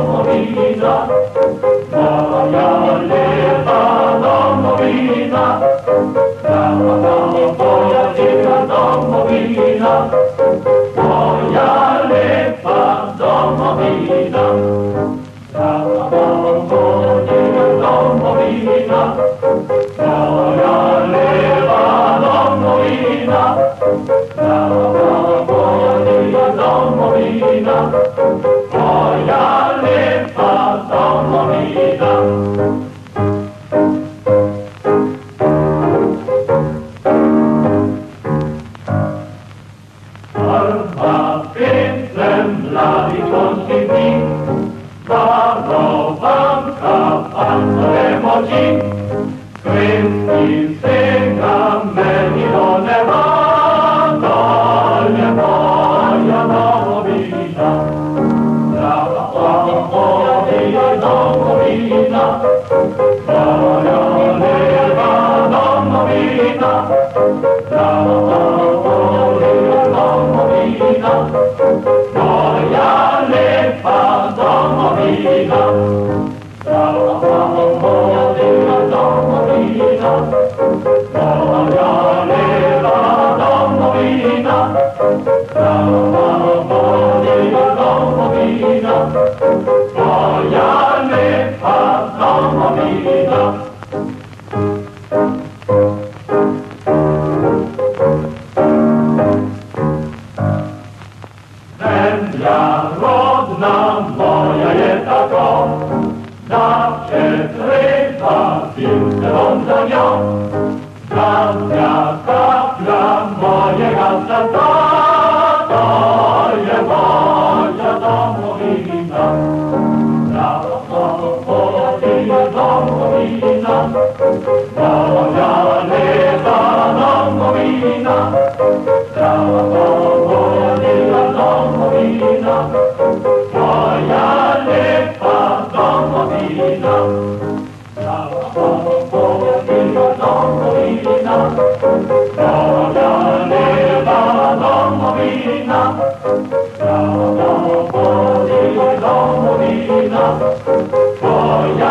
domovina, moja lijepa domovina, moja lijepa domovina, moja lijepa domovina, domovina, moja lijepa domovina, domovina, moja lijepa domovina. Prva piętrem mladi polski dni, darowanka pancerze moci, krymski syka meni do neba, to nie moja domovina. Moja domovina, moja lijepa domovina, domovina, moja lijepa domovina, moja lijepa domovina, moja lijepa domovina, domovina, moja lijepa domovina. Zemlja rodna moja je tako, da će treba piłkę za nią, zadnja kapla mojega srca, to je moja domovina. Moja domovina, moja lijepa domovina, moja lijepa domovina, moja lijepa domovina, moja lijepa domovina, moja lijepa domovina, moja lijepa domovina, moja